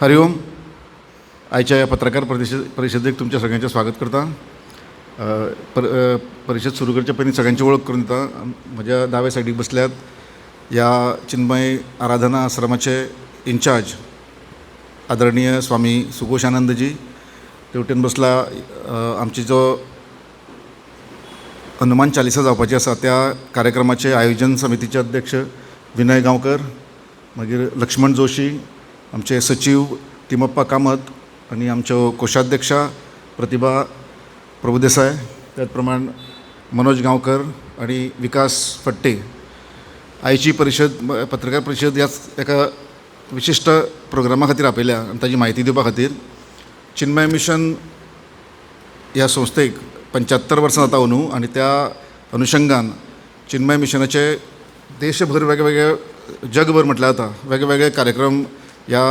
हरिओम. आयच्या या पत्रकार परिषदेक तुमच्या सगळ्यांचे स्वागत करता. परिषद सुरू करच्या पयलीं सगळ्यांची ओळख करून दिता. म्हज्या दावे सायडीक बसल्यात या चिन्मय आराधना आश्रमाचे इन्चार्ज आदरणीय स्वामी सुघोशानंदजी. तेवटेन बसला आमची जो हनुमान चालिसा जावपाची आसा त्या कार्यक्रमाचे आयोजन समितीचे अध्यक्ष विनय गांवकर, मागीर लक्ष्मण जोशी, आमचे सचिव तिमप्पा कामत आणि आमच्यो कोशाध्यक्षा प्रतिभा प्रभुदेसाय, त्याच प्रमाण मनोज गांवकर आणि विकास फट्टे. आयची पत्रकार परिशद ह्या एका विशिश्ट प्रोग्रामा खातीर आपयल्या आनी ताजी म्हायती दिवपा खातीर. चिन्मय मिशन ह्या संस्थेक 75 वर्सां जाता अंदू, आनी त्या अनुशंगान चिन्मय मिशनाचे देशभर वेगवेगळे जगभर म्हटल्यार जाता वेगवेगळे कार्यक्रम ह्या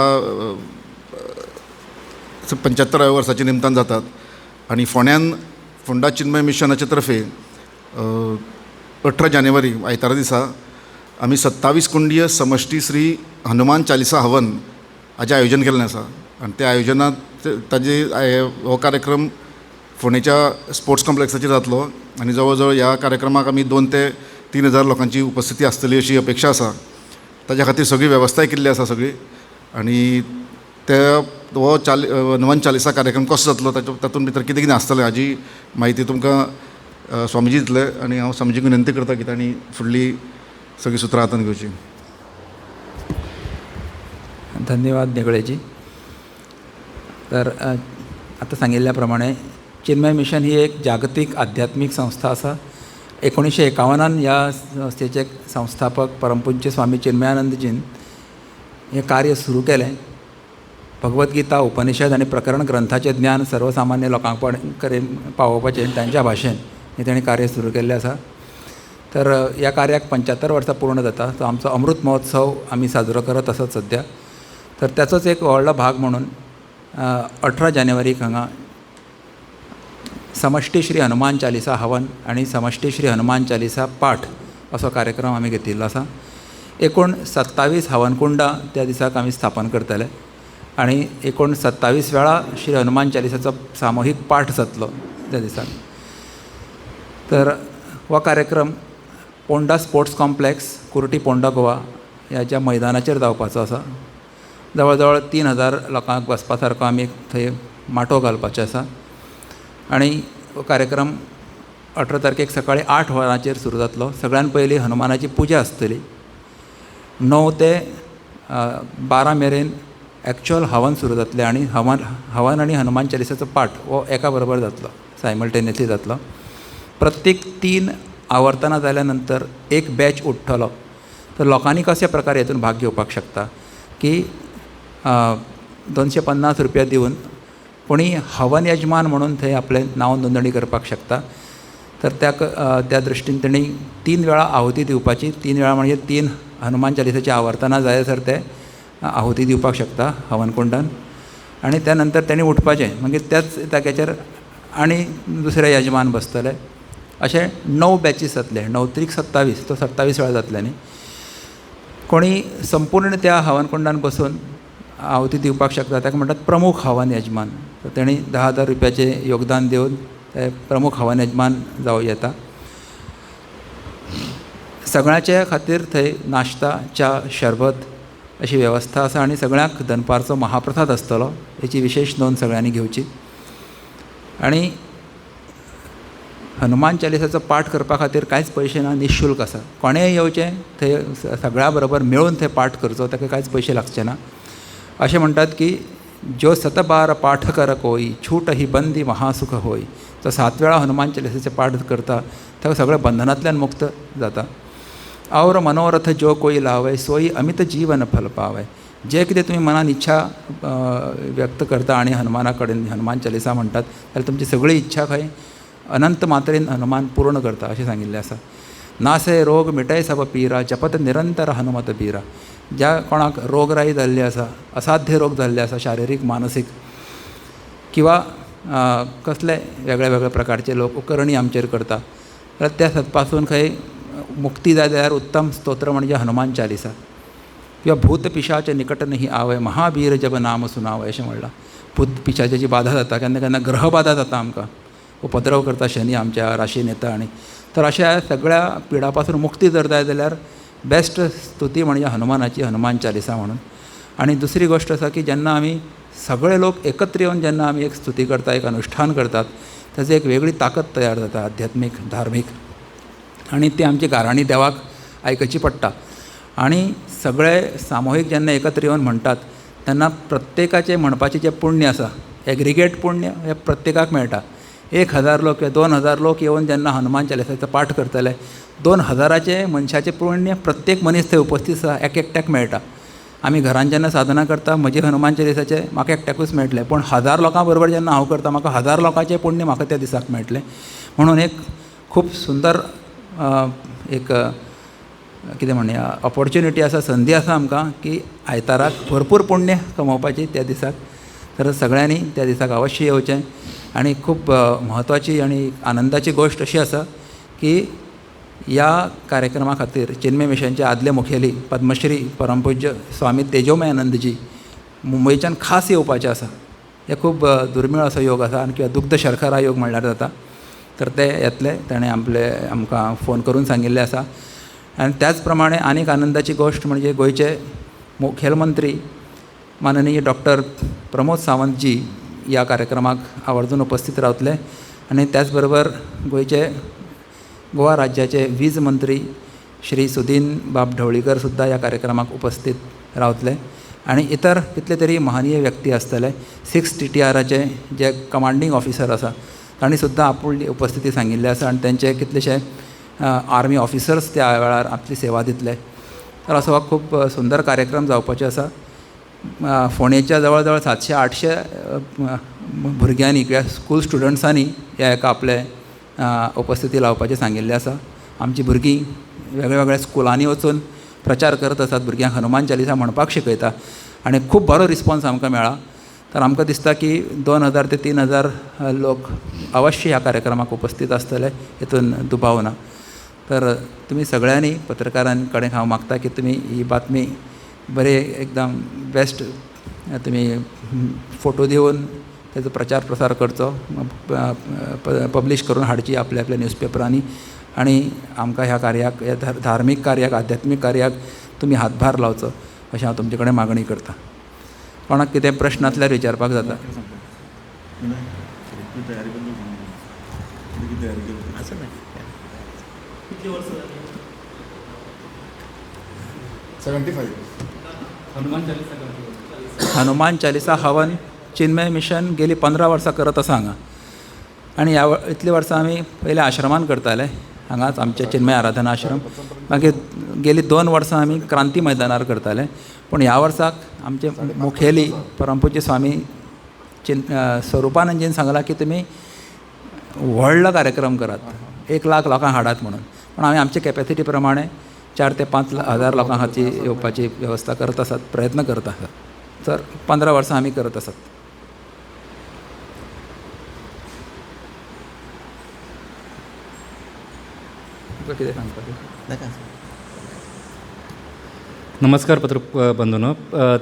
75व्या वर्साच्या निमतान जातात. आनी फोंडा चिन्मय मिशनाचे तर्फे 18 जानेवारी आयतारा दिसा आमी 27 कुंडीय समश्टी श्री हनुमान चालिसा हवन हाचें आयोजन केल्लें आसा. आनी त्या आयोजनांत ताजे हो कार्यक्रम फोंडेच्या स्पोर्ट्स कॉम्प्लेक्साचेर जातलो आनी जवळ जवळ ह्या कार्यक्रमाक आमी 2 ते 3 हजार लोकांची उपस्थिती आसतली अशी अपेक्षा आसा. ताज्या खातीर सगळी वेवस्थाय केल्ली आसा सगळी. आनी हो हनुमान चालिसा कार्यक्रम कसो जातलो तातूंत भितर कितें कितें आसतलें हाजी म्हायती तुमकां स्वामीजी दितले. आनी हांव स्वामीजीक विनंती करता की तांणी फुडली सगळी सुत्रां हातांत घेवची. धन्यवाद नेगळेजी. तर आतां सांगिल्ल्या प्रमाणे चिन्मय मिशन ही एक जागतीक आध्यात्मीक संस्था आसा. 1951 ह्या संस्थेचे संस्थापक परमपूज्य स्वामी चिन्मयानंदजीन हें कार्य सुरू केलें. भगवद्गीता, उपनिषद आनी प्रकरण ग्रंथाचें ज्ञान सर्वसामान्य लोकांक कडेन पावोवपाचें तांच्या भाशेन हें ताणें कार्य सुरू केल्लें आसा. तर ह्या कार्याक 75 वर्सां पूर्ण जाता. तो आमचो अमृत महोत्सव आमी साजरो करत आसात सद्या. तर त्याचोच एक व्हडलो भाग म्हणून 18 जानेवारीक हांगा समश्टी श्री हनुमान चालिसा हवन आणि समश्टी श्री हनुमान चालिसा पाठ असो कार्यक्रम आमी घेतिल्लो आसा. एकूण 27 हवन कुंडां त्या दिसाक आमी स्थापन करतले आनी एकूण 27 वेळा श्री हनुमान चालिसाचो सामुहीक पाठ जातलो त्या दिसाक. तर हो कार्यक्रम पोंडा स्पोर्ट्स कॉम्प्लेक्स, कुर्टी पोंडा गोवा ह्या मैदानाचेर जावपाचो आसा. जवळ जवळ 3 हजार लोकांक बसपा सारको आमी थंय माटो घालपाचो आसा. आनी हो कार्यक्रम 18 तारखेक सकाळी 8 वरांचेर सुरू जातलो. सगळ्यान पयलीं हनुमानाची पुजा आसतली. 9 ते 12 मेरेन एक्चुअल हवन सुरू जातलें आनी हवन आनी हनुमान चालिसाचो पाठ हो एका बरोबर जातलो, सायमल्टेनियसली जातलो. प्रत्येक 3 आवर्तना जाल्या नंतर एक बॅच उठ्ठलो. तर लोकांनी कशा प्रकारे हेतून भाग घेवपाक शकता की 250 रुपया दिवन कोणी हवन यजमान म्हणून थंय आपलें नांव नोंदणी करपाक शकता. तर त्या दृश्टीन तेणी 3 वेळा आहुती दिवपाची. 3 वेळा म्हणजे 3 हनुमान चालिसाची आवर्तना जायसर ते आहुती दिवपाक शकता हवन कुंडान. आनी त्या नंतर तेणी उठपाचें. मागीर त्याच जाग्याचेर आनी दुसरे यजमान बसतले. अशे 9 बॅचीस जातले. 9 त्रिक 27, तो 27 वेळा जातले न्ही. कोणी संपूर्ण त्या हवन कुंडान बसून आहुती दिवपाक शकता ताका म्हणटात प्रमुख हवन यजमान. तर तेणी 10,000 रुपयाचें योगदान दिवन ते प्रमुख हवन यजमान जावं येता. सगळ्याच्या खातीर थंय नाश्ता, च्या, शरबत अशी वेवस्था आसा आनी सगळ्यांक दनपारचो महाप्रसाद आसतलो. हेची विशेश नोंद सगळ्यांनी घेवची. आनी हनुमान चालिसाचो पाठ करपा खातीर कांयच पयशे ना, निशुल्क आसा. कोणेंय येवचें थंय सगळ्या बरोबर मेळून थंय पाठ करचो, ताका कांयच पयशे लागचे ना. अशें म्हणटात की जो 7 बार पाठ कर कोई, छूट ही बंदी महासुख होय. तो 7 वेळा हनुमान चालिसाचे पाठ करता ताका सगळ्या बंधनांतल्यान मुक्त जाता. और मनोरथ जो कोई लावय, सोयी अमित जीवन फल पावय. जे कितें तुमी मनान इच्छा व्यक्त करता आनी हनुमाना कडेन हनुमान चालिसा म्हणटात जाल्यार तुमची सगळी इच्छा खंय अनंत मात्रेन हनुमान पूर्ण करता अशें सांगिल्लें आसा. नासे रोग मिटय सब पीरा, जपत निरंतर हनुमत बीरा. ज्या कोणाक रोगराई जाल्ली आसा, असाध्य रोग जाल्ले आसा, शारिरीक मानसीक किंवा कसले वेगळे वेगळे प्रकारचे लोक उपकरणी आमचेर करता, जाल्यार त्या पासून खंय मुक्ती जाय जाल्यार उत्तम स्तोत्र म्हणजे हनुमान चालिसा. किंवा भूत पिशाच निकट नाही आवय महावीर जब नाम सुनावय अशें म्हणलां. भूत पिशाच्याची बाधा जाता, केन्ना केन्ना ग्रह बाधा जाता आमकां, उपद्रव करता शनी आमच्या राशीन येता. आनी तर अशा सगळ्या पिडा पासून मुक्ती जर जाय जाल्यार बेस्ट स्तुती म्हणजे हनुमानाची, हनुमान चालिसा म्हणून. आणि दुसरी गोष्ट आसा की जेन्ना आमी सगळे लोक एकत्र येवन जेन्ना आमी एक स्तुती करता, एक अनुष्ठान करतात, ताची एक वेगळी ताकद तयार जाता आध्यात्मीक, धार्मीक. आणि ती आमची गाराणी देवाक आयकची पडटा. आणि सगळे सामुहीक जेन्ना एकत्र येवन म्हणटात तेन्ना प्रत्येकाचें म्हणपाचें जें पुण्य आसा, एग्रिगेट पुण्य हें प्रत्येकाक मेळटा. 1000 लोक किंवा 2000 लोक येवन जेन्ना हनुमान चालिसाचो पाठ करतले, 2000 मनशाचें पुण्य प्रत्येक मनीस थंय उपस्थित आसा एक एकट्याक मेळटा. आमी घरान जेन्ना साधना करता म्हजे हनुमान चालिसाचें म्हाका एकट्याकूच मेळटलें, पूण 1000 लोकां बरोबर जेन्ना हांव करता म्हाका 1000 लोकांचें पुण्य म्हाका त्या दिसाक मेळटलें. म्हणून एक खूब सुंदर एक कितें म्हणया ऑपॉर्च्युनिटी आसा, संदी आसा आमकां की आयताराक भरपूर पुण्य कमोवपाची त्या दिसाक. तर सगळ्यांनी त्या दिसाक अवश्य येवचें. आणि खूब म्हत्वाची आणि आनंदाची गोश्ट अशी आसा की ह्या कार्यक्रमा खातीर चिन्मय मिशनचे आदले मुखेली पद्मश्री परमपूज्य स्वामी तेजोमयानंदजी मुंबयच्यान खास येवपाचे आसा. हे खूब दुर्मीळ असो योग आसा. आनी किंवा दुग्ध शर्करा योग म्हणल्यार जाता. तर ते येतले, ताणें आमकां फोन करून सांगिल्लें आसा. आनी त्याच प्रमाणे आनीक आनंदाची गोश्ट म्हणजे गोंयचे मुखेलमंत्री माननीय डॉक्टर प्रमोद सावंतजी ह्या कार्यक्रमाक आवर्जून उपस्थित रावतले. आनी त्याच बरोबर गोवा राज्याचे वीज मंत्री श्री सुदीन बाब ढवळीकर सुद्दां ह्या कार्यक्रमाक उपस्थित रावतले. आनी इतर कितले तरी महनीय व्यक्ती आसतले. 6 TTRचे जे कमांडींग ऑफिसर आसा तांणी सुद्दां आपुली उपस्थिती सांगिल्ली आसा. आनी तांचे कितलेशे आर्मी ऑफिसर्स त्या वेळार आपली सेवा दितले. तर असो हो खूब सुंदर कार्यक्रम जावपाचो आसा. फोंडेच्या जवळ जवळ 700-800 भुरग्यांनी किंवा स्कूल स्टुडंट्सांनी ह्या एका आपले उपस्थिती लावपाचें सांगिल्लें आसा. आमची भुरगीं वेगळ्या स्कुलांनी वचून प्रचार करत आसात, भुरग्यांक हनुमान चालिसा म्हणपाक शिकयता. आनी खूब बरो रिस्पॉन्स आमकां मेळ्ळा. तर आमकां दिसता की 2000 ते 3000 लोक अवश्य ह्या कार्यक्रमाक उपस्थित आसतले, हितून दुबाव ना. तर तुमी सगळ्यांनी पत्रकारां कडेन हांव मागता की तुमी ही बातमी बरे एकदम बेस्ट तुमी फोटो दिवन तेजो प्रचार प्रसार करचो, पब्लीश करून हाडची आपल्या न्यूजपेपरांनी. आनी आमकां ह्या कार्याक, ह्या धार्मीक कार्याक, आध्यात्मीक कार्याक तुमी हातभार लावचो अशें हांव तुमचे कडेन मागणी करतां. कोणाक कितें प्रश्न आसल्यार विचारपाक जाता. हनुमान चालिसा हवन चिन्मय मिशन गेली 15 वर्सां करत आसा हांगा. आनी इतली वर्सां आमी पयले आश्रमान करताले, हांगाच आमचे चिन्मय आराधना आश्रम. मागीर गेली 2 वर्सां आमी क्रांती मैदानार करताले. पूण ह्या वर्साक आमचे मुखेली परमपूज्य स्वामी स्वरुपानंदजीन सांगलां की तुमी व्हडलो कार्यक्रम करात, 1 लाख लोकांक हाडात म्हणून. पण आमी आमचे कॅपॅसिटी प्रमाणे 4 ते 5 हजार लोकां खातीर येवपाची वेवस्था करत आसात, प्रयत्न करत आसात. तर 15 वर्सां आमी करत आसात. कितें सांगपाचें? नमस्कार बंधूनो,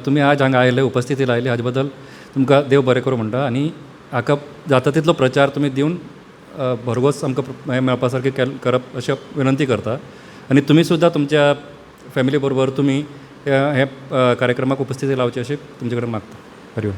तुमी आज हांगा आयले, उपस्थिती लायली हाजे बद्दल तुमकां देव बरें करूं म्हणटा. आनी हाका जाता तितलो प्रचार तुमी दिवन भरघोस आमकां मेळपा सारकें करप अशें विनंती करता. आनी तुमी सुद्दां तुमच्या फॅमिली बरोबर तुमी हे कार्यक्रमाक उपस्थिती लावची अशें तुमचे कडेन मागता. हरि ओम.